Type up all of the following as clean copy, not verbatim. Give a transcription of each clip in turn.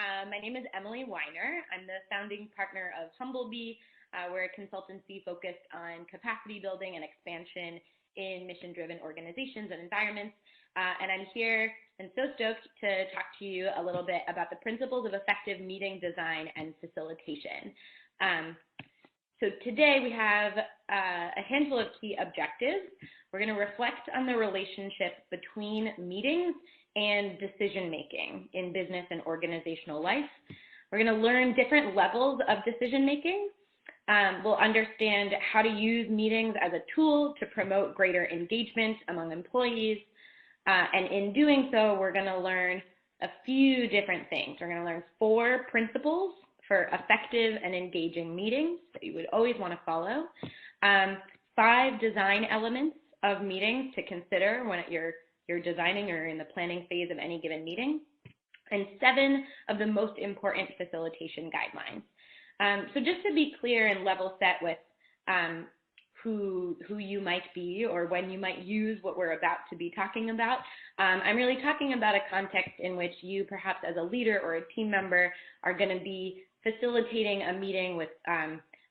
My name is Emily Wyner. I'm the founding partner of Humblebee. We're a consultancy focused on capacity building and expansion in mission-driven organizations and environments. And I'm here and so stoked to talk to you a little bit about the principles of effective meeting design and facilitation. So today we have a handful of key objectives. We're going to reflect on the relationship between meetings and decision-making in business and organizational life. We're going to learn different levels of decision-making. We'll understand how to use meetings as a tool to promote greater engagement among employees. And in doing so, we're going to learn a few different things. We're going to learn 4 principles for effective and engaging meetings that you would always want to follow, 5 design elements of meetings to consider when you're designing or in the planning phase of any given meeting, and 7 of the most important facilitation guidelines. So just to be clear and level set with who you might be or when you might use what we're about to be talking about, I'm really talking about a context in which you perhaps as a leader or a team member are going to be facilitating a meeting with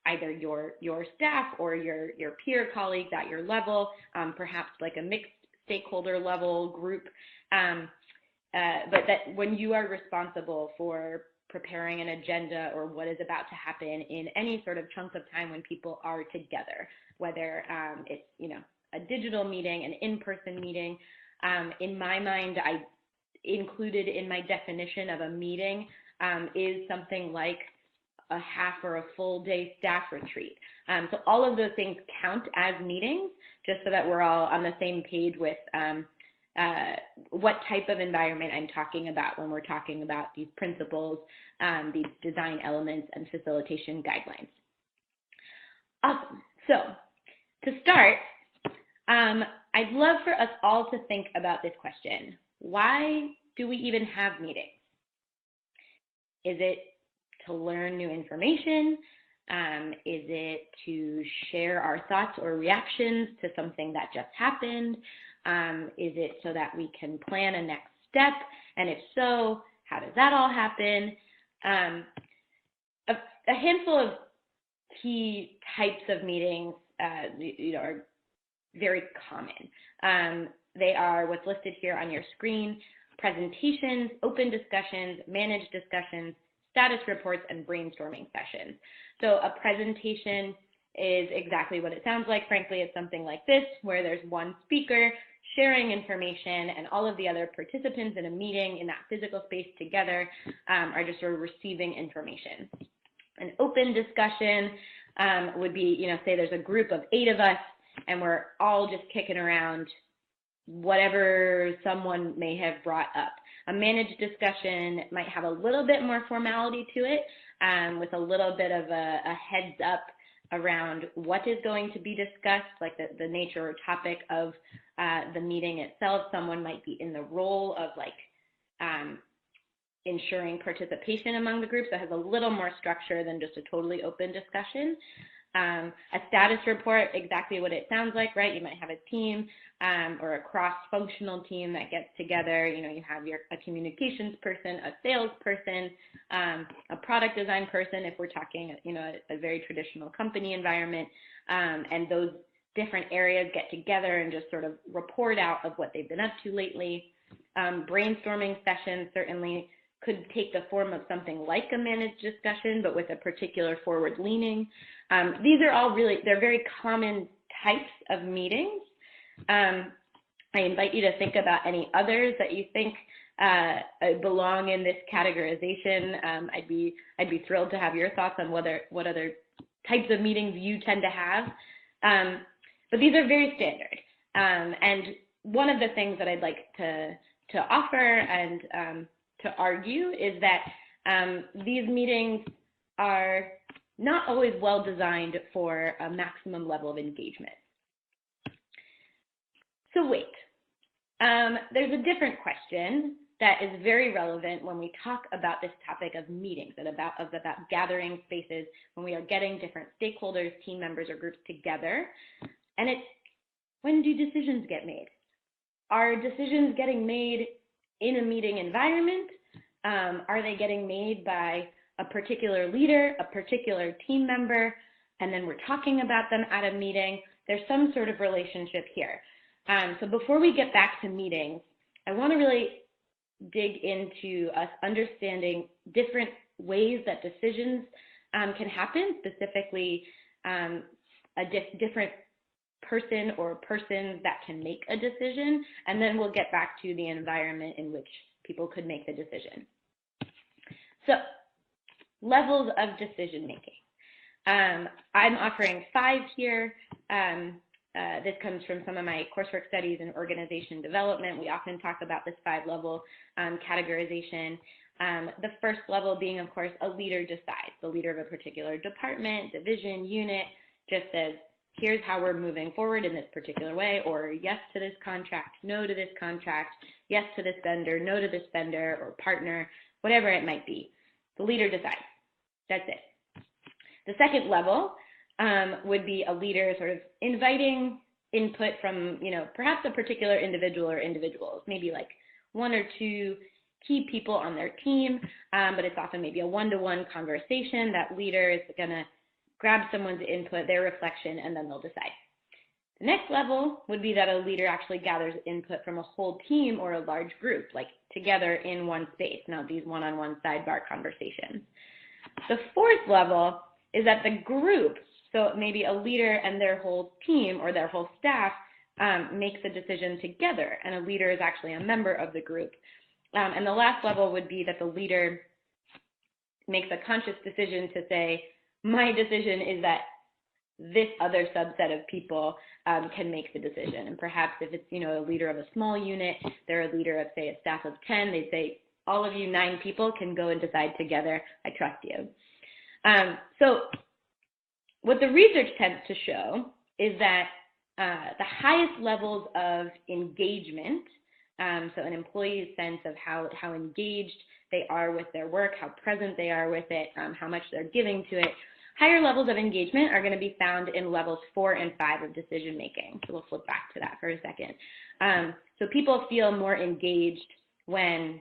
either your staff or your peer colleagues at your level, perhaps like a mixed stakeholder level group, but that when you are responsible for preparing an agenda or what is about to happen in any sort of chunk of time when people are together, whether it's a digital meeting, an in-person meeting. In my mind, I included in my definition of a meeting is something like a half or a full day staff retreat. So all of those things count as meetings, just so that we're all on the same page with what type of environment I'm talking about when we're talking about these principles, these design elements, and facilitation guidelines. Awesome. So to start, I'd love for us all to think about this question. Why do we even have meetings? Is it to learn new information? Is it to share our thoughts or reactions to something that just happened? Is it so that we can plan a next step? And if so, how does that all happen? A handful of key types of meetings are very common. They are what's listed here on your screen: presentations, open discussions, managed discussions, status reports, and brainstorming sessions. So a presentation is exactly what it sounds like. Frankly, it's something like this, where there's one speaker sharing information and all of the other participants in a meeting in that physical space together are just sort of receiving information. An open discussion would be, say there's a group of 8 of us and we're all just kicking around whatever someone may have brought up. A managed discussion might have a little bit more formality to it, with a little bit of a heads up around what is going to be discussed, like the nature or topic of the meeting itself. Someone might be in the role of ensuring participation among the groups, that has a little more structure than just a totally open discussion. A status report, exactly what it sounds like, right? You might have a team or a cross-functional team that gets together. You have a communications person, a sales person, a product design person, if we're talking, a very traditional company environment, and those different areas get together and just sort of report out of what they've been up to lately. Brainstorming sessions certainly could take the form of something like a managed discussion, but with a particular forward leaning. These are all they're very common types of meetings. I invite you to think about any others that you think belong in this categorization. I'd be thrilled to have your thoughts on what other types of meetings you tend to have. But these are very standard. And one of the things that I'd like to offer and to argue is that these meetings are not always well designed for a maximum level of engagement. So wait, there's a different question that is very relevant when we talk about this topic of meetings and about gathering spaces when we are getting different stakeholders, team members, or groups together. And it's, when do decisions get made? Are decisions getting made in a meeting environment? Are they getting made by a particular leader, a particular team member, and then we're talking about them at a meeting? There's some sort of relationship here. So before we get back to meetings, I want to really dig into us understanding different ways that decisions can happen, specifically a different person or persons that can make a decision, and then we'll get back to the environment in which people could make the decision. So, levels of decision making. I'm offering 5 here. This comes from some of my coursework studies in organization development. We often talk about this 5-level categorization. The first level being, of course, a leader decides. The leader of a particular department, division, unit just says, here's how we're moving forward in this particular way, or yes to this contract, no to this contract, yes to this vendor, no to this vendor or partner, whatever it might be. The leader decides. That's it. The second level would be a leader sort of inviting input from, perhaps a particular individual or individuals, maybe like 1 or 2 key people on their team, but it's often maybe a one-to-one conversation. That leader is going to grab someone's input, their reflection, and then they'll decide. The next level would be that a leader actually gathers input from a whole team or a large group, like together in one space, not these one-on-one sidebar conversations. The fourth level is that the group, so maybe a leader and their whole team or their whole staff makes a decision together, and a leader is actually a member of the group. And the last level would be that the leader makes a conscious decision to say, my decision is that this other subset of people can make the decision. And perhaps if it's, a leader of a small unit, they're a leader of, say, a staff of 10, they say, all of you 9 people can go and decide together. I trust you. So what the research tends to show is that the highest levels of engagement, so an employee's sense of how engaged they are with their work, how present they are with it, how much they're giving to it, higher levels of engagement are going to be found in levels 4 and 5 of decision making. So we'll flip back to that for a second. So people feel more engaged when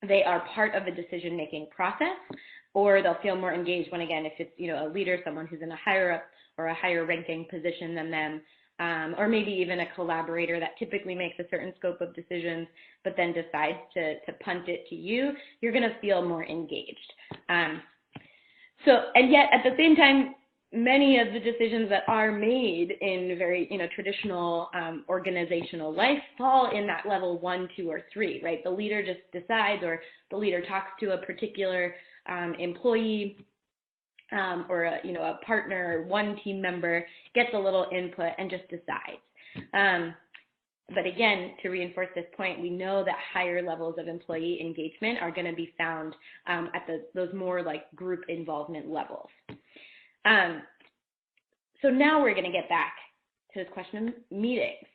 they are part of the decision making process, or they'll feel more engaged when, again, if it's a leader, someone who's in a higher up or a higher ranking position than them, or maybe even a collaborator that typically makes a certain scope of decisions, but then decides to punt it to you, you're going to feel more engaged. And yet at the same time, many of the decisions that are made in very, traditional organizational life fall in that level 1, 2, or 3, right? The leader just decides, or the leader talks to a particular employee, or a partner, or one team member, gets a little input and just decides. But again, to reinforce this point, we know that higher levels of employee engagement are going to be found at those more like group involvement levels. So now we're going to get back to this question of meetings,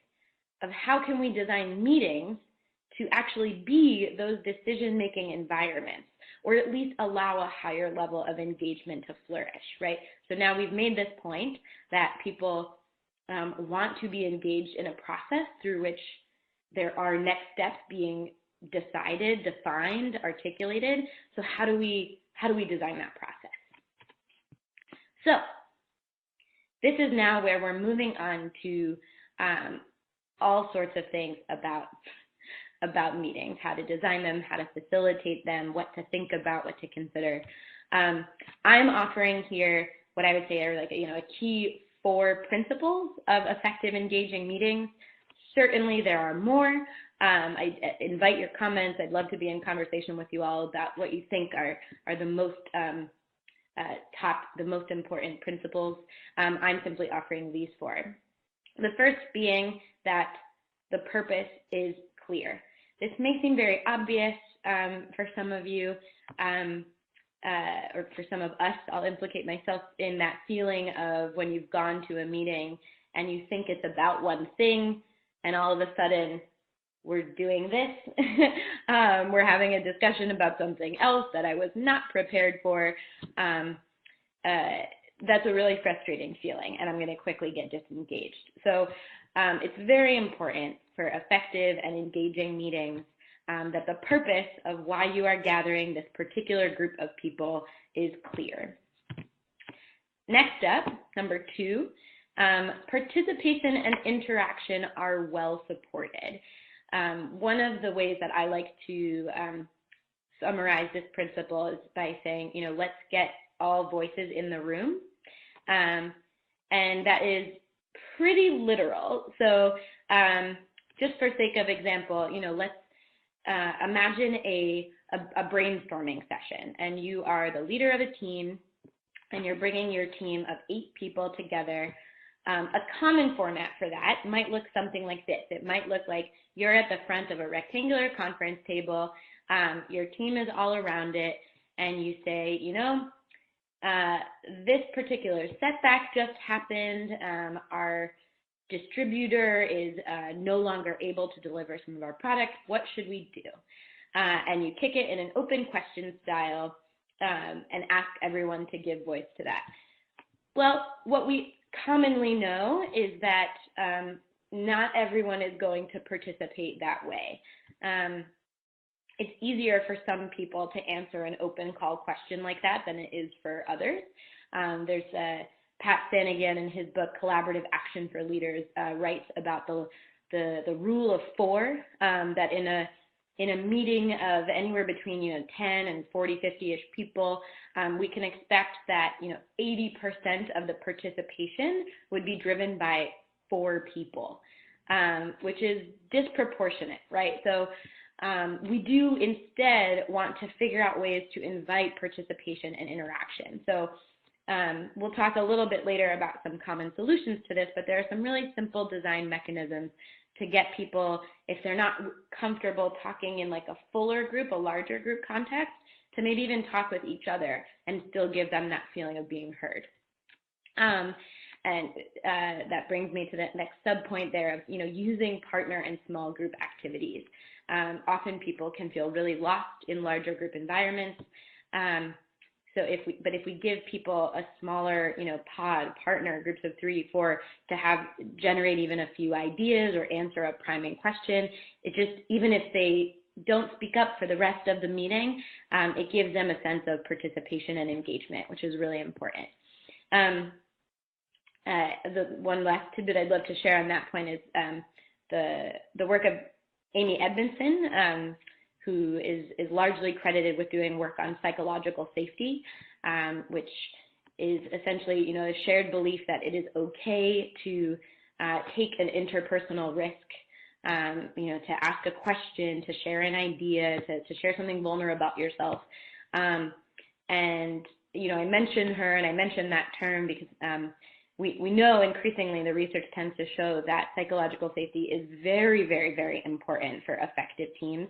of how can we design meetings to actually be those decision-making environments, or at least allow a higher level of engagement to flourish, right? So now we've made this point that people want to be engaged in a process through which there are next steps being decided, defined, articulated. So how do we design that process? So this is now where we're moving on to all sorts of things about meetings, how to design them, how to facilitate them, what to think about, what to consider. I'm offering here what I would say are like a key 4 principles of effective engaging meetings. Certainly there are more. I invite your comments. I'd love to be in conversation with you all about what you think are the most the most important principles. I'm simply offering these 4. The first being that the purpose is clear. This may seem very obvious for some of you, or for some of us. I'll implicate myself in that feeling of when you've gone to a meeting and you think it's about one thing, and all of a sudden we're doing this. We're having a discussion about something else that I was not prepared for. That's a really frustrating feeling, and I'm going to quickly get disengaged. So it's very important for effective and engaging meetings that the purpose of why you are gathering this particular group of people is clear. Next up, number 2, participation and interaction are well supported. One of the ways that I like to summarize this principle is by saying, let's get all voices in the room. And that is pretty literal. So just for sake of example, let's imagine a brainstorming session, and you are the leader of a team, and you're bringing your team of 8 people together. A common format for that might look something like this. It might look like you're at the front of a rectangular conference table, your team is all around it, and you say, this particular setback just happened. Our distributor is no longer able to deliver some of our products. What should we do? And you kick it in an open question style and ask everyone to give voice to that. Well, what we commonly know is that not everyone is going to participate that way. It's easier for some people to answer an open call question like that than it is for others. There's Pat Sanigan in his book, Collaborative Action for Leaders, writes about the rule of 4, that in a meeting of anywhere between 10 and 40, 50-ish people, we can expect that 80% of the participation would be driven by 4 people, which is disproportionate, right? So we do instead want to figure out ways to invite participation and interaction. So we'll talk a little bit later about some common solutions to this, but there are some really simple design mechanisms to get people, if they're not comfortable talking in like a fuller group, a larger group context, to maybe even talk with each other and still give them that feeling of being heard. And that brings me to the next sub-point there of, using partner and small group activities. Often people can feel really lost in larger group environments. So if we give people a smaller, partner, groups of 3, 4, to generate even a few ideas or answer a priming question, it just, even if they don't speak up for the rest of the meeting, it gives them a sense of participation and engagement, which is really important. The one last tidbit I'd love to share on that point is the work of Amy Edmondson, who is largely credited with doing work on psychological safety, which is essentially, a shared belief that it is okay to take an interpersonal risk, to ask a question, to share an idea, to share something vulnerable about yourself. And, I mentioned her and I mentioned that term because we know increasingly the research tends to show that psychological safety is very, very, very important for effective teams.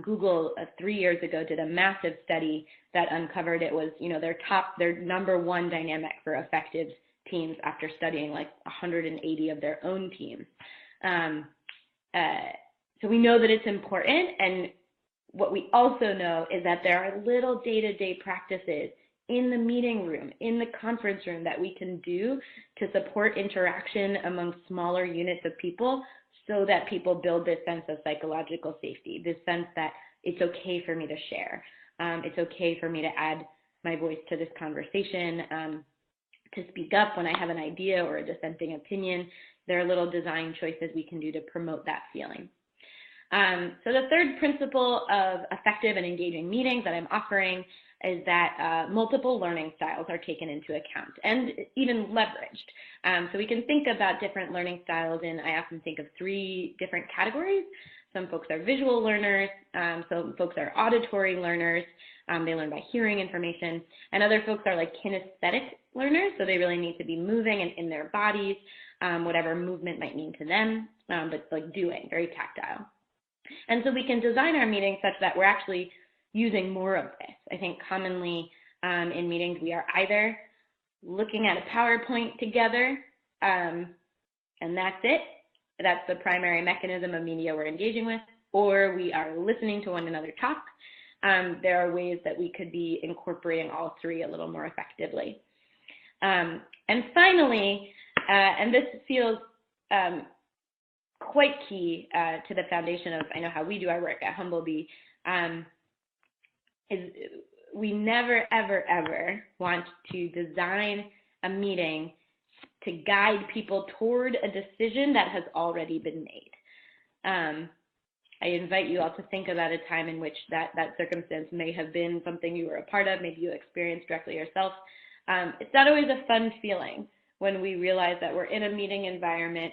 Google 3 years ago did a massive study that uncovered it was, their number 1 dynamic for effective teams after studying like 180 of their own teams. So we know that it's important, and what we also know is that there are little day-to-day practices in the meeting room, in the conference room that we can do to support interaction among smaller units of people so that people build this sense of psychological safety, this sense that it's okay for me to share. It's okay for me to add my voice to this conversation, to speak up when I have an idea or a dissenting opinion. There are little design choices we can do to promote that feeling. So the third principle of effective and engaging meetings that I'm offering is that multiple learning styles are taken into account and even leveraged. So we can think about different learning styles in, I often think of 3 different categories. Some folks are visual learners, some folks are auditory learners, they learn by hearing information, and other folks are like kinesthetic learners, so they really need to be moving and in their bodies, whatever movement might mean to them, but like doing, very tactile. And so we can design our meetings such that we're actually using more of this. I think commonly in meetings we are either looking at a PowerPoint together and that's it. That's the primary mechanism of media we're engaging with, or we are listening to one another talk. There are ways that we could be incorporating all 3 a little more effectively. And finally, and this feels quite key to the foundation of, I know, how we do our work at Humblebee, is we never, ever, ever want to design a meeting to guide people toward a decision that has already been made. I invite you all to think about a time in which that circumstance may have been something you were a part of, maybe you experienced directly yourself. It's not always a fun feeling when we realize that we're in a meeting environment,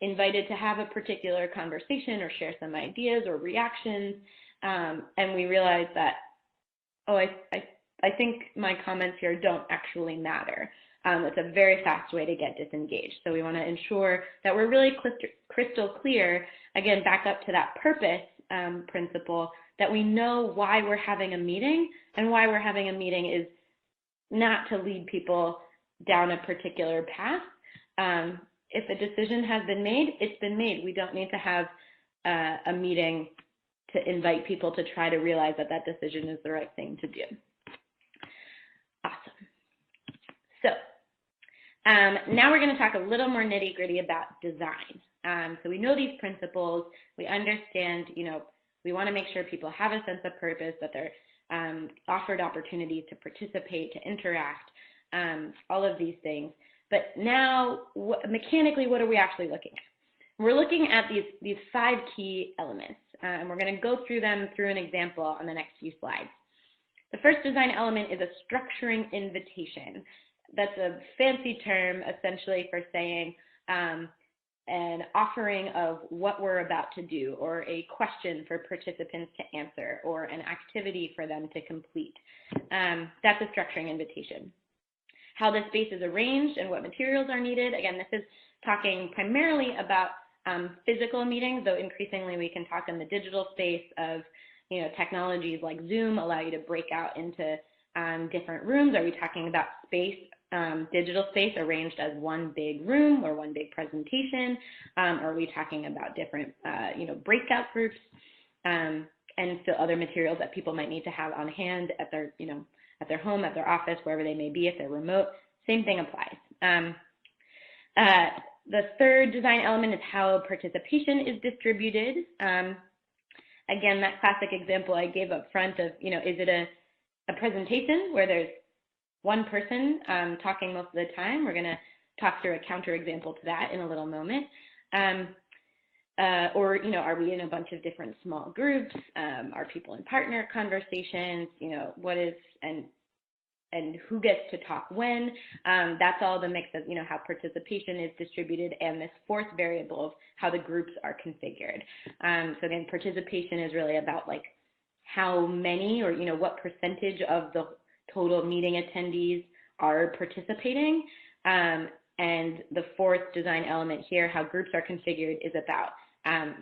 invited to have a particular conversation or share some ideas or reactions, and we realize that, oh, I think my comments here don't actually matter. It's a very fast way to get disengaged. So we want to ensure that we're really crystal clear, again, back up to that purpose principle, that we know why we're having a meeting, and why we're having a meeting is not to lead people down a particular path. If a decision has been made, it's been made. We don't need to have a meeting to invite people to try to realize that that decision is the right thing to do. Awesome. So now we're going to talk a little more nitty-gritty about design. So we know these principles. We understand, we want to make sure people have a sense of purpose, that they're offered opportunities to participate, to interact, all of these things. But now, mechanically, what are we actually looking at? We're looking at these 5 key elements, and we're going to go through them through an example on the next few slides. The first design element is a structuring invitation. That's a fancy term, essentially, for saying an offering of what we're about to do, or a question for participants to answer, or an activity for them to complete. That's a structuring invitation. How the space is arranged and what materials are needed. Again, this is talking primarily about physical meetings, though increasingly we can talk in the digital space of, technologies like Zoom allow you to break out into different rooms. Are we talking about space, digital space arranged as one big room or one big presentation? Are we talking about different, breakout groups and still other materials that people might need to have on hand at their, at their home, at their office, wherever they may be, if they're remote? Same thing applies. The third design element is how participation is distributed. Again, that classic example I gave up front of, is it a presentation where there's one person talking most of the time? We're going to talk through a counterexample to that in a little moment. Or, are we in a bunch of different small groups? Are people in partner conversations? What is, and who gets to talk when? That's all the mix of, how participation is distributed, and this fourth variable of how the groups are configured. So again, participation is really about like how many, or, what percentage of the total meeting attendees are participating. And the fourth design element here, how groups are configured, is about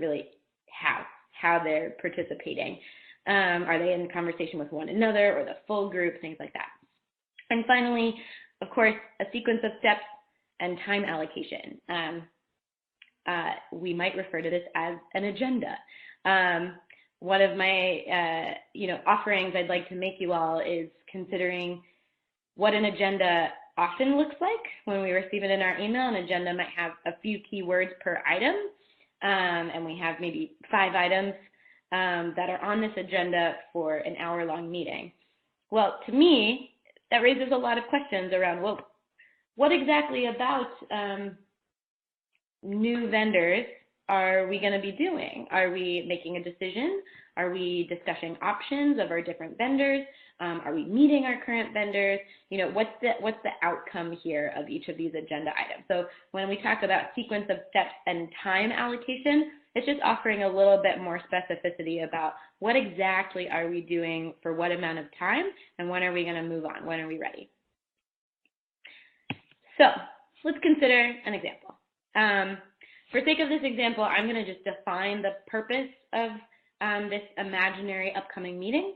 really how they're participating. Are they in conversation with one another or the full group, things like that. And finally, of course, a sequence of steps and time allocation. We might refer to this as an agenda. One of my offerings I'd like to make you all is considering what an agenda often looks like. When we receive it in our email, an agenda might have a few keywords per item, and we have maybe 5 items that are on this agenda for an hour-long meeting. Well, to me, that raises a lot of questions around, well, what exactly about new vendors are we going to be doing? Are we making a decision? Are we discussing options of our different vendors? Are we meeting our current vendors? What's the outcome here of each of these agenda items? So when we talk about sequence of steps and time allocation, it's just offering a little bit more specificity about what exactly are we doing for what amount of time, and when are we going to move on? When are we ready? So let's consider an example. For sake of this example, I'm going to just define the purpose of this imaginary upcoming meeting.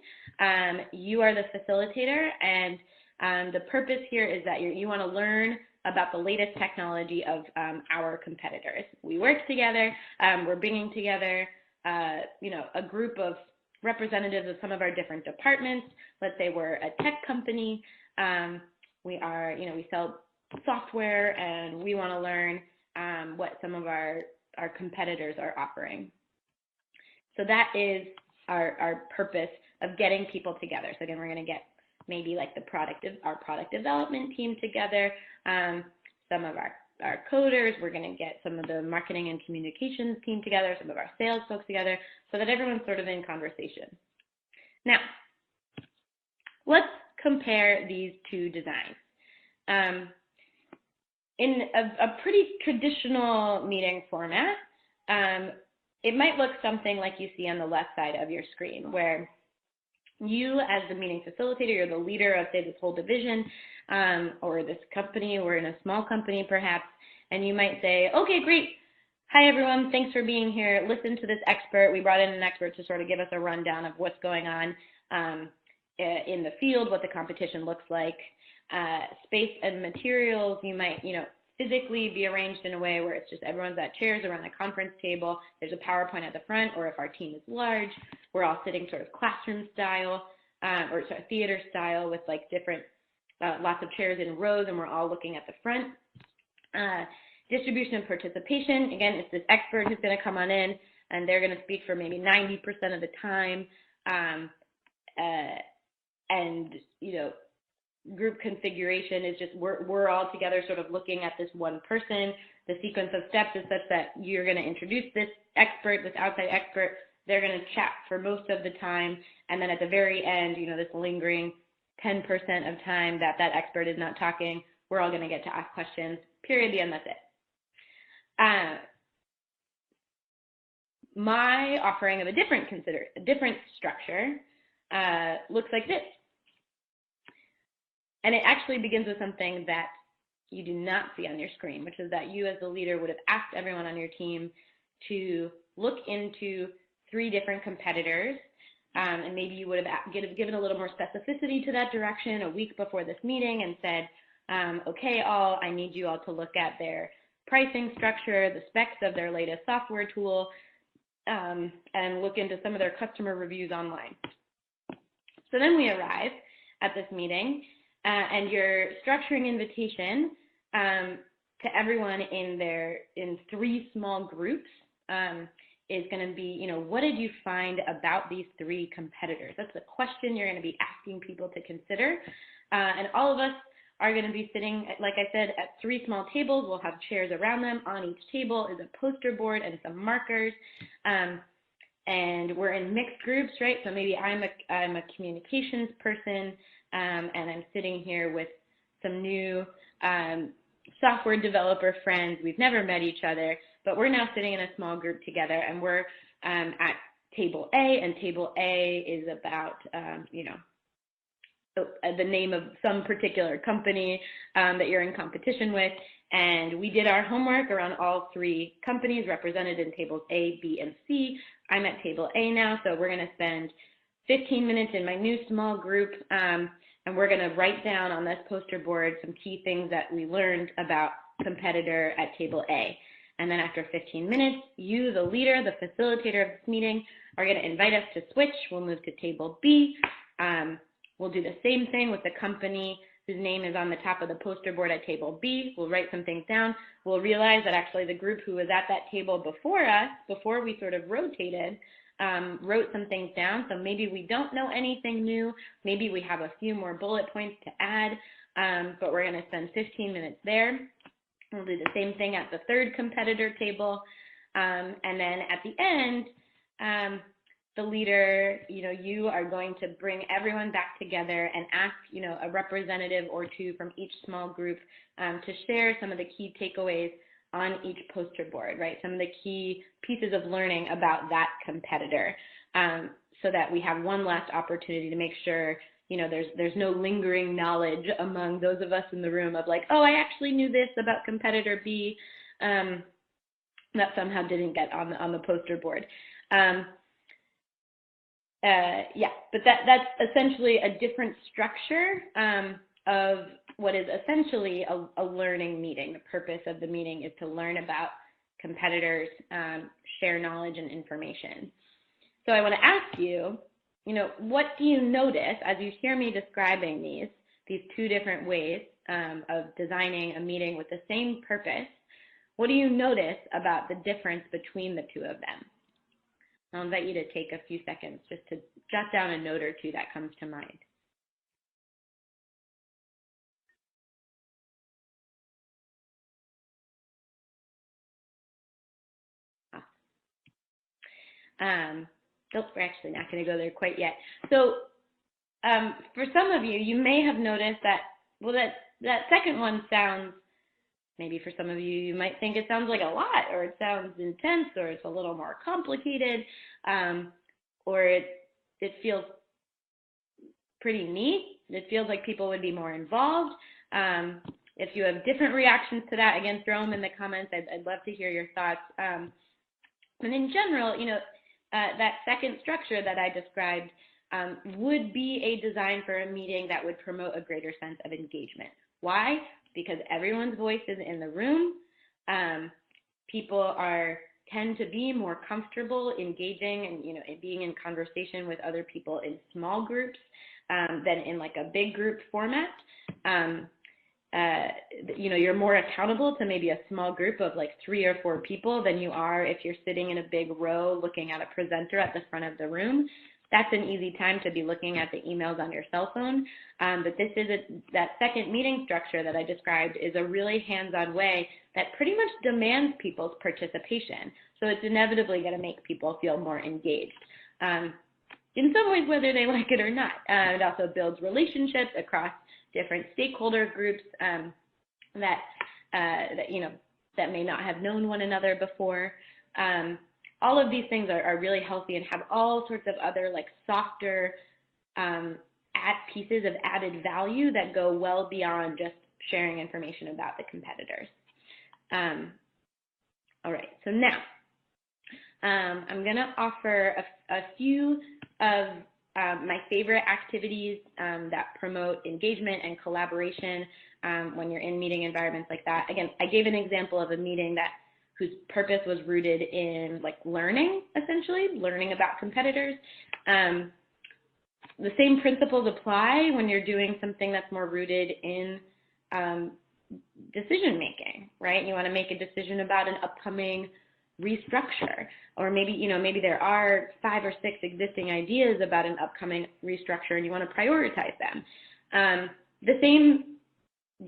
You are the facilitator, and the purpose here is that you want to learn about the latest technology of our competitors. We work together. We're bringing together, a group of representatives of some of our different departments. Let's say we're a tech company. We sell software, and we want to learn what some of our our competitors are offering. So that is our purpose of getting people together. So again, we're going to get maybe like our product development team together, some of our coders, we're going to get some of the marketing and communications team together, some of our sales folks together, so that everyone's sort of in conversation. Now, let's compare these two designs. In a pretty traditional meeting format, it might look something like you see on the left side of your screen, where you as the meeting facilitator, you're the leader of, say, this whole division or this company, or in a small company perhaps, and you might say, okay, great. Hi, everyone. Thanks for being here. Listen to this expert. We brought in an expert to sort of give us a rundown of what's going on in the field, what the competition looks like. Space and materials, you might, physically be arranged in a way where it's just everyone's at chairs around the conference table. There's a PowerPoint at the front, or if our team is large, we're all sitting sort of classroom style or sort of theater style with like different, lots of chairs in rows, and we're all looking at the front. Distribution and participation, again, it's this expert who's going to come on in, and they're going to speak for maybe 90% of the time. And, group configuration is just we're all together sort of looking at this one person. The sequence of steps is such that you're going to introduce this expert, this outside expert. They're going to chat for most of the time, and then at the very end, this lingering 10% of time that expert is not talking, we're all going to get to ask questions, period, the end, that's it. My offering of a different structure looks like this. And it actually begins with something that you do not see on your screen, which is that you as the leader would have asked everyone on your team to look into 3 different competitors, and maybe you would have given a little more specificity to that direction a week before this meeting and said, okay, I need you all to look at their pricing structure, the specs of their latest software tool, and look into some of their customer reviews online. So then we arrive at this meeting, and your structuring invitation to everyone in 3 small groups is going to be, what did you find about these 3 competitors? That's the question you're going to be asking people to consider. And all of us are going to be sitting, like I said, at 3 small tables. We'll have chairs around them. On each table is a poster board and some markers. And we're in mixed groups, right? So maybe I'm a communications person, and I'm sitting here with some new software developer friends. We've never met each other, but we're now sitting in a small group together, and we're at table A, and table A is about, the name of some particular company that you're in competition with. And we did our homework around all 3 companies represented in tables A, B, and C. I'm at table A now, so we're going to spend 15 minutes in my new small group, and we're going to write down on this poster board some key things that we learned about competitor at table A. And then after 15 minutes, you, the leader, the facilitator of this meeting, are going to invite us to switch. We'll move to table B. We'll do the same thing with the company whose name is on the top of the poster board at table B. We'll write some things down. We'll realize that actually the group who was at that table before us, before we sort of rotated, wrote some things down. So maybe we don't know anything new. Maybe we have a few more bullet points to add, but we're going to spend 15 minutes there. We'll do the same thing at the 3rd competitor table. And then at the end, the leader, you are going to bring everyone back together and ask, a representative or 2 from each small group to share some of the key takeaways on each poster board, right? Some of the key pieces of learning about that competitor, so that we have one last opportunity to make sure, there's no lingering knowledge among those of us in the room of like, oh, I actually knew this about competitor B that somehow didn't get on the poster board. But that's essentially a different structure of what is essentially a learning meeting. The purpose of the meeting is to learn about competitors, share knowledge and information. So I want to ask you, what do you notice as you hear me describing these 2 different ways of designing a meeting with the same purpose? What do you notice about the difference between the two of them? I'll invite you to take a few seconds just to jot down a note or two that comes to mind. Nope, we're actually not going to go there quite yet. So for some of you, you may have noticed that, well, that second one sounds, maybe for some of you, you might think it sounds like a lot, or it sounds intense, or it's a little more complicated, or it feels pretty neat. It feels like people would be more involved. If you have different reactions to that, again, throw them in the comments. I'd love to hear your thoughts. And in general, you know, that second structure that I described would be a design for a meeting that would promote a greater sense of engagement. Why? Because everyone's voice is in the room. People tend to be more comfortable engaging and, you know, being in conversation with other people in small groups than in like a big group format. You know, you're more accountable to maybe a small group of like 3 or 4 people than you are if you're sitting in a big row looking at a presenter at the front of the room. That's an easy time to be looking at the emails on your cell phone. But this is that second meeting structure that I described is a really hands-on way that pretty much demands people's participation. So it's inevitably going to make people feel more engaged. In some ways, whether they like it or not. It also builds relationships across different stakeholder groups that you know, that may not have known one another before. All of these things are really healthy and have all sorts of other like softer pieces of added value that go well beyond just sharing information about the competitors. All right, so now I'm going to offer a few of my favorite activities that promote engagement and collaboration when you're in meeting environments like that. Again, I gave an example of a meeting whose purpose was rooted in like learning, essentially, learning about competitors. The same principles apply when you're doing something that's more rooted in decision making, right? You want to make a decision about an upcoming restructure, or maybe there are 5 or 6 existing ideas about an upcoming restructure and you want to prioritize them. The same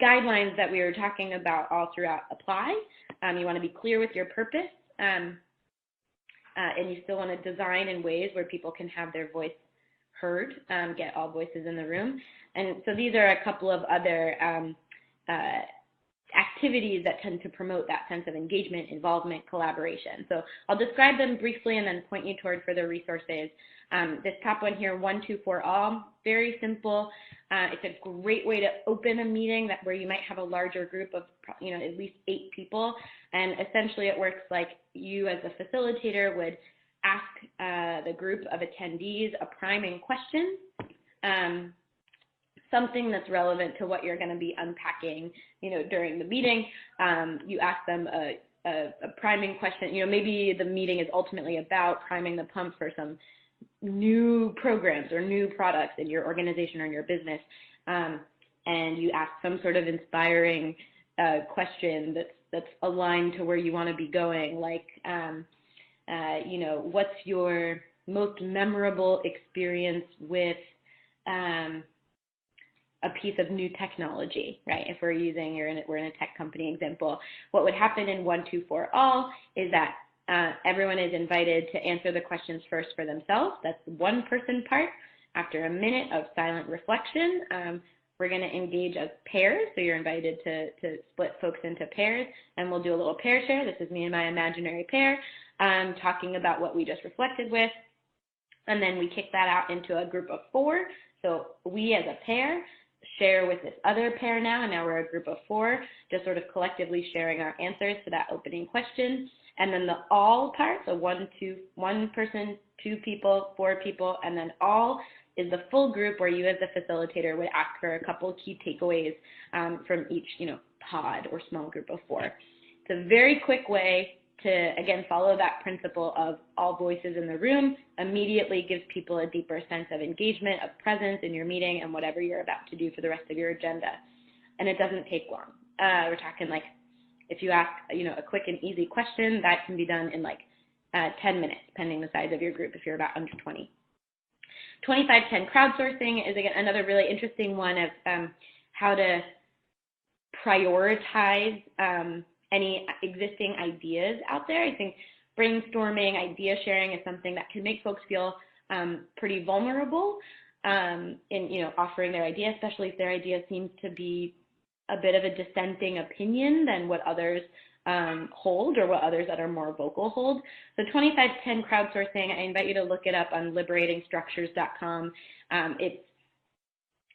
guidelines that we were talking about all throughout apply. You want to be clear with your purpose, and you still want to design in ways where people can have their voice heard, get all voices in the room. And so these are a couple of other activities that tend to promote that sense of engagement, involvement, collaboration. So I'll describe them briefly and then point you toward further resources. This top one here, 1, 2, 4, all, very simple. It's a great way to open a meeting where you might have a larger group of, you know, at least 8 people. And essentially it works like you as a facilitator would ask the group of attendees a priming question, something that's relevant to what you're going to be unpacking, you know, during the meeting. You ask them a priming question. You know, maybe the meeting is ultimately about priming the pump for some new programs or new products in your organization or in your business, and you ask some sort of inspiring question that's aligned to where you want to be going, like, you know, what's your most memorable experience with a piece of new technology, right? If we're in a tech company example, what would happen in 1, 2, 4 all is that everyone is invited to answer the questions first for themselves. That's the one person part. After a minute of silent reflection, we're going to engage as pairs. So you're invited to split folks into pairs, and we'll do a little pair share. This is me and my imaginary pair talking about what we just reflected with. And then we kick that out into a group of 4. So we as a pair share with this other pair now, and now we're a group of 4, just sort of collectively sharing our answers to that opening question. And then the all part, so 1 person, 2 people, 4 people, and then all is the full group where you as the facilitator would ask for a couple key takeaways from each, you know, pod or small group of 4. It's a very quick way to, again, follow that principle of all voices in the room, immediately gives people a deeper sense of engagement, of presence in your meeting and whatever you're about to do for the rest of your agenda. And it doesn't take long. We're talking like if you ask, a quick and easy question, that can be done in like 10 minutes, depending the size of your group if you're about under 20. 25-10 crowdsourcing is, again, another really interesting one of how to prioritize any existing ideas out there. I think brainstorming, idea sharing is something that can make folks feel pretty vulnerable in, offering their idea, especially if their idea seems to be a bit of a dissenting opinion than what others hold or what others that are more vocal hold. So 25-10 crowdsourcing, I invite you to look it up on liberatingstructures.com.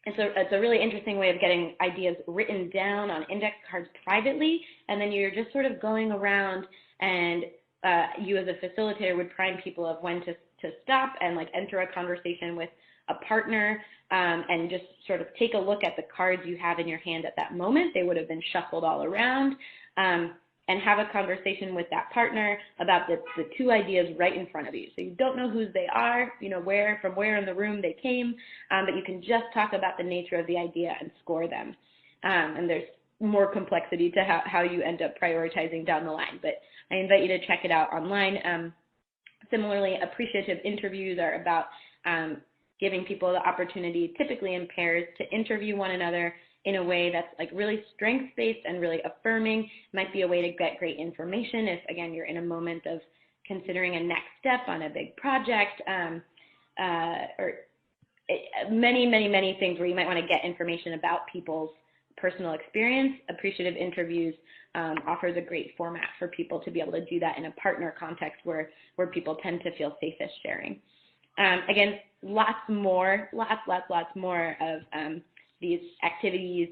It's a really interesting way of getting ideas written down on index cards privately, and then you're just sort of going around and you as a facilitator would prime people of when to stop and like enter a conversation with a partner and just sort of take a look at the cards you have in your hand at that moment. They would have been shuffled all around. And have a conversation with that partner about the two ideas right in front of you. So you don't know whose they are, from where in the room they came, but you can just talk about the nature of the idea and score them. And there's more complexity to how you end up prioritizing down the line, but I invite you to check it out online. Similarly, appreciative interviews are about giving people the opportunity, typically in pairs, to interview one another in a way that's like really strengths-based and really affirming. Might be a way to get great information if, again, you're in a moment of considering a next step on a big project, or many things where you might want to get information about people's personal experience. Appreciative interviews offers a great format for people to be able to do that in a partner context where people tend to feel safest sharing. Again, lots more of these activities,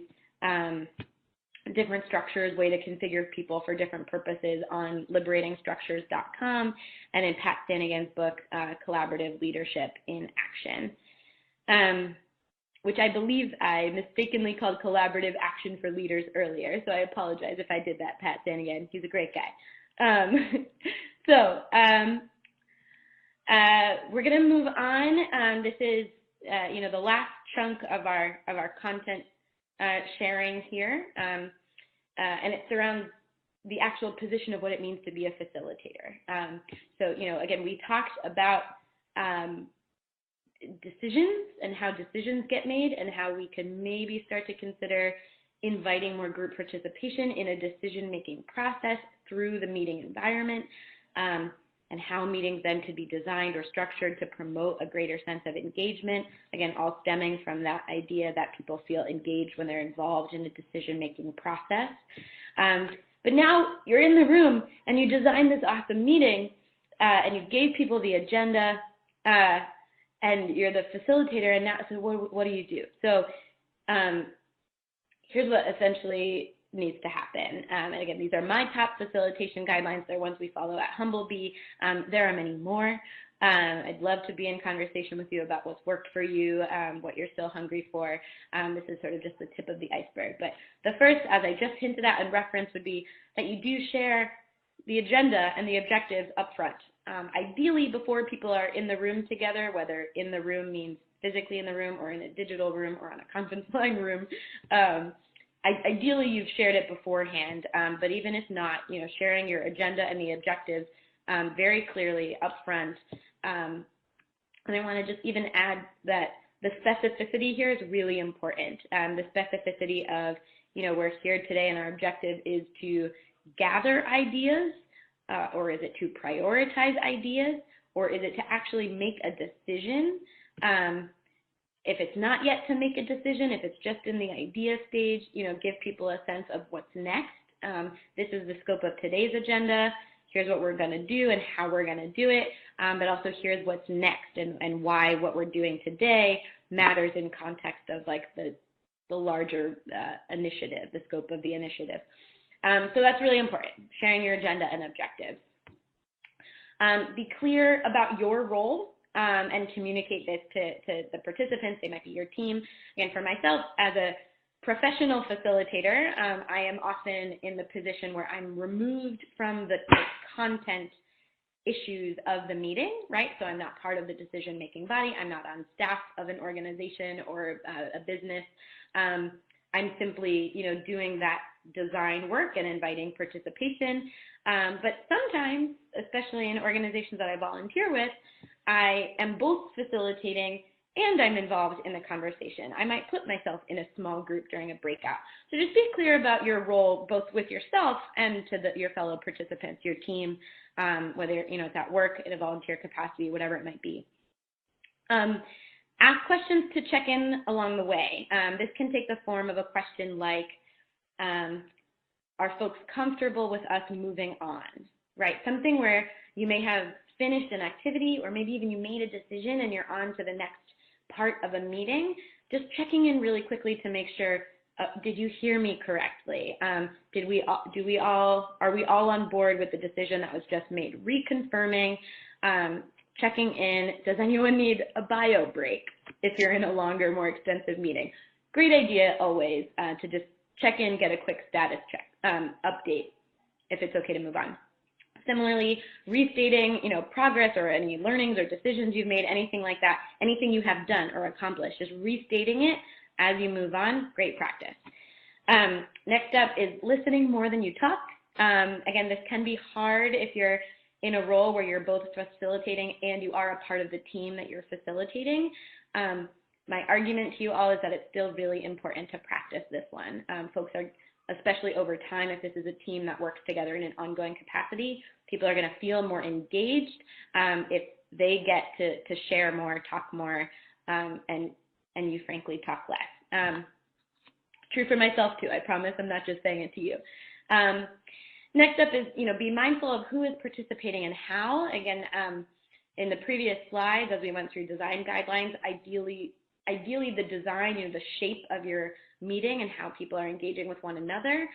different structures, way to configure people for different purposes on liberatingstructures.com and in Pat Stanigan's book, Collaborative Leadership in Action, which I believe I mistakenly called Collaborative Action for Leaders earlier, so I apologize if I did that, Pat Stanigan. He's a great guy. We're going to move on. This is the last chunk of our content sharing here, and it's around the actual position of what it means to be a facilitator. Again, we talked about decisions and how decisions get made and how we can maybe start to consider inviting more group participation in a decision-making process through the meeting environment, and how meetings then could be designed or structured to promote a greater sense of engagement, again, all stemming from that idea that people feel engaged when they're involved in a decision-making process. But now you're in the room and you designed this awesome meeting and you gave people the agenda and you're the facilitator, and now, so what do you do? So here's what essentially needs to happen. And again, these are my top facilitation guidelines. They're ones we follow at Humblebee. There are many more. I'd love to be in conversation with you about what's worked for you, what you're still hungry for. This is sort of just the tip of the iceberg. But the first, as I just hinted at and referenced, would be that you do share the agenda and the objectives up front. Ideally, before people are in the room together, whether in the room means physically in the room or in a digital room or on a conference line room, ideally, you've shared it beforehand, but even if not, sharing your agenda and the objectives very clearly up front. And I want to just even add that the specificity here is really important. The specificity of, we're here today and our objective is to gather ideas, or is it to prioritize ideas, or is it to actually make a decision? If it's not yet to make a decision, if it's just in the idea stage, give people a sense of what's next. This is the scope of today's agenda. Here's what we're going to do and how we're going to do it. But also here's what's next and why what we're doing today matters in context of like the larger initiative, the scope of the initiative. So that's really important, sharing your agenda and objectives. Be clear about your role. And communicate this to the participants. They might be your team. Again, for myself, as a professional facilitator, I am often in the position where I'm removed from the content issues of the meeting, right? So I'm not part of the decision-making body. I'm not on staff of an organization or a business. I'm simply, doing that design work and inviting participation. But sometimes, especially in organizations that I volunteer with, I am both facilitating and I'm involved in the conversation. I might put myself in a small group during a breakout. So just be clear about your role, both with yourself and to your fellow participants, your team, whether it's at work, in a volunteer capacity, whatever it might be. Ask questions to check in along the way. This can take the form of a question like, are folks comfortable with us moving on, right? Something where you may have finished an activity, or maybe even you made a decision and you're on to the next part of a meeting. Just checking in really quickly to make sure, did you hear me correctly? Are we all on board with the decision that was just made? Reconfirming, checking in, does anyone need a bio break if you're in a longer, more extensive meeting? Great idea always to just check in, get a quick status check, update, if it's okay to move on. Similarly, restating, progress or any learnings or decisions you've made, anything like that, anything you have done or accomplished, just restating it as you move on, great practice. Next up is listening more than you talk. Again, this can be hard if you're in a role where you're both facilitating and you are a part of the team that you're facilitating. My argument to you all is that it's still really important to practice this one. Folks are, especially over time, if this is a team that works together in an ongoing capacity, people are going to feel more engaged if they get to share more, talk more, and you frankly talk less. True for myself too, I promise. I'm not just saying it to you. Next up is, be mindful of who is participating and how. Again, in the previous slides, as we went through design guidelines, ideally the design, the shape of your meeting and how people are engaging with one another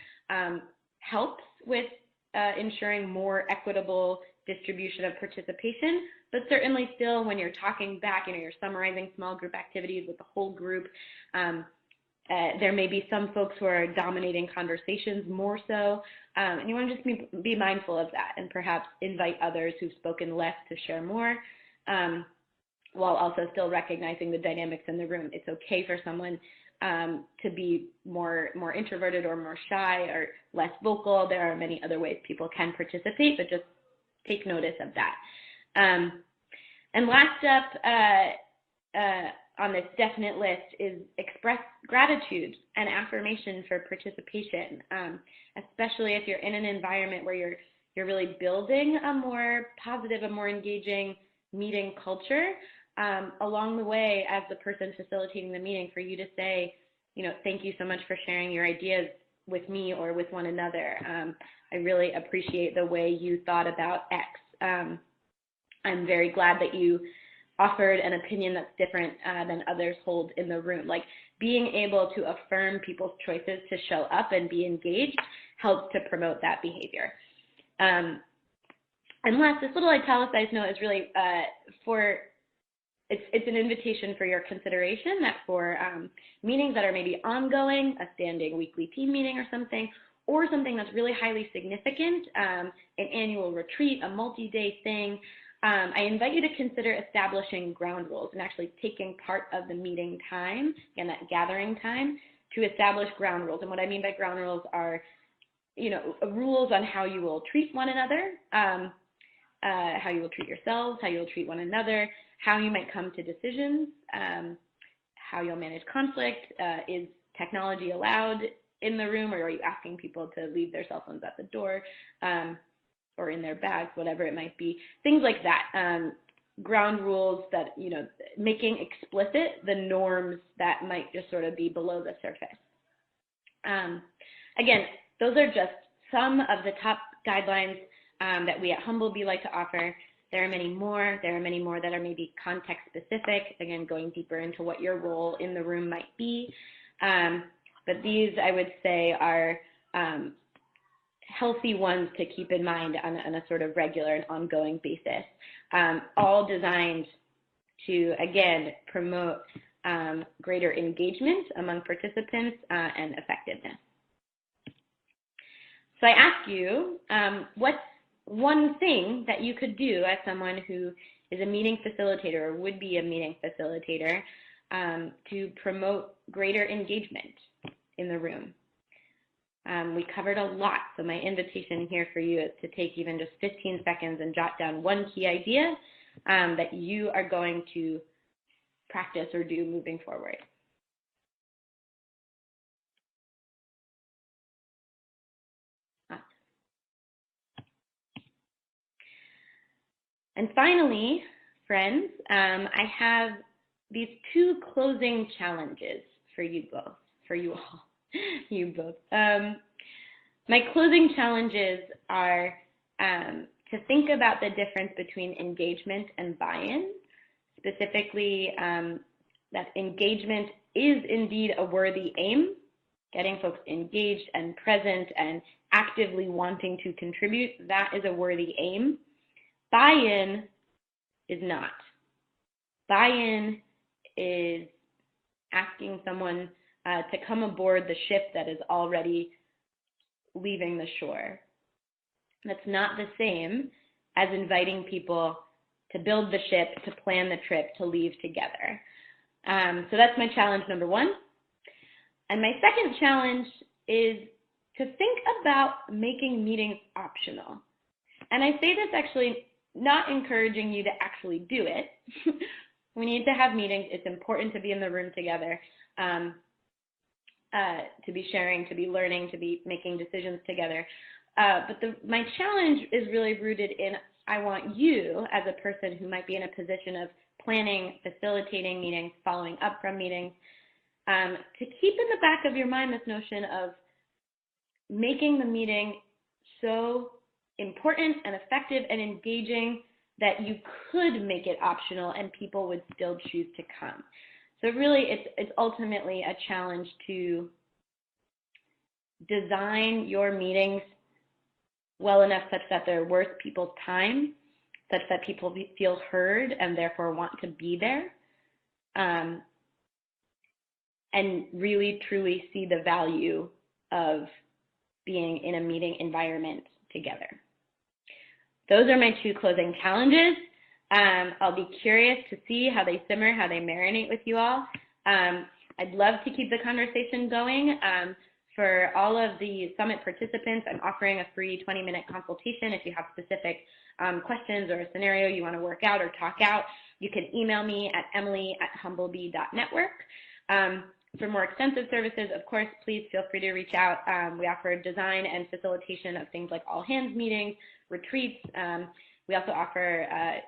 helps with ensuring more equitable distribution of participation. But certainly still, when you're talking back, you're summarizing small group activities with the whole group, there may be some folks who are dominating conversations more so, and you want to just be mindful of that and perhaps invite others who've spoken less to share more, while also still recognizing the dynamics in the room. It's okay for someone to be more introverted or more shy or less vocal. There are many other ways people can participate, but just take notice of that. And last up on this definite list is express gratitude and affirmation for participation, especially if you're in an environment where you're really building a more positive, a more engaging meeting culture. Along the way, as the person facilitating the meeting, for you to say, thank you so much for sharing your ideas with me or with one another. I really appreciate the way you thought about X. I'm very glad that you offered an opinion that's different than others hold in the room. Like, being able to affirm people's choices to show up and be engaged helps to promote that behavior. And last, this little italicized note is really it's an invitation for your consideration that for meetings that are maybe ongoing, a standing weekly team meeting or something that's really highly significant, an annual retreat, a multi-day thing, I invite you to consider establishing ground rules and actually taking part of the meeting time, again, that gathering time, to establish ground rules. And what I mean by ground rules are, rules on how you will treat one another, how you will treat yourselves, how you will treat one another, how you might come to decisions, how you'll manage conflict. Is technology allowed in the room, or are you asking people to leave their cell phones at the door or in their bags, whatever it might be? Things like that. Ground rules that, making explicit the norms that might just sort of be below the surface. Again, those are just some of the top guidelines that we at Humblebee like to offer. There are many more. There are many more that are maybe context specific, again, going deeper into what your role in the room might be. But these, I would say, are healthy ones to keep in mind on a sort of regular and ongoing basis, all designed to, again, promote greater engagement among participants and effectiveness. So I ask you, what's one thing that you could do as someone who is a meeting facilitator or would be a meeting facilitator to promote greater engagement in the room. We covered a lot, so my invitation here for you is to take even just 15 seconds and jot down one key idea that you are going to practice or do moving forward. And finally, friends, I have these two closing challenges for you both, you both. My closing challenges are to think about the difference between engagement and buy-in, specifically that engagement is indeed a worthy aim, getting folks engaged and present and actively wanting to contribute, that is a worthy aim. Buy-in is not. Buy-in is asking someone to come aboard the ship that is already leaving the shore. That's not the same as inviting people to build the ship, to plan the trip, to leave together. So that's my challenge number one. And my second challenge is to think about making meetings optional. And I say this actually not encouraging you to actually do it. We need to have meetings. It's important to be in the room together, to be sharing, to be learning, to be making decisions together. But my challenge is really rooted in I want you as a person who might be in a position of planning, facilitating meetings, following up from meetings, to keep in the back of your mind this notion of making the meeting so important and effective and engaging that you could make it optional and people would still choose to come. So really it's ultimately a challenge to design your meetings well enough such that they're worth people's time, such that people feel heard and therefore want to be there, and really truly see the value of being in a meeting environment together. Those are my two closing challenges. I'll be curious to see how they simmer, how they marinate with you all. I'd love to keep the conversation going. For all of the summit participants, I'm offering a free 20-minute consultation. If you have specific questions or a scenario you want to work out or talk out, you can email me at emily@humblebee.network. For more extensive services, of course, please feel free to reach out. We offer design and facilitation of things like all-hands meetings, retreats. We also offer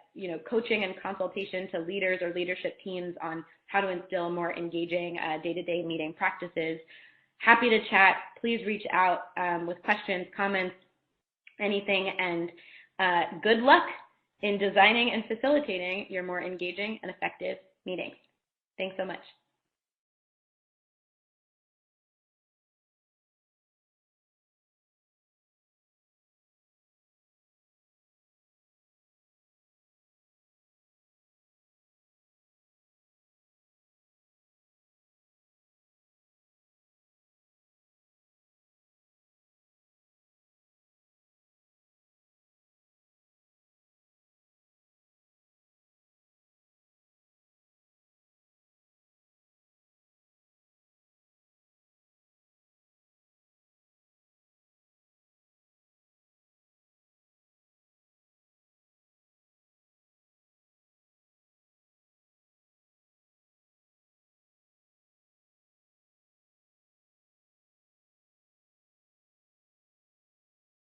coaching and consultation to leaders or leadership teams on how to instill more engaging day-to-day meeting practices. Happy to chat. Please reach out with questions, comments, anything, and good luck in designing and facilitating your more engaging and effective meetings. Thanks so much.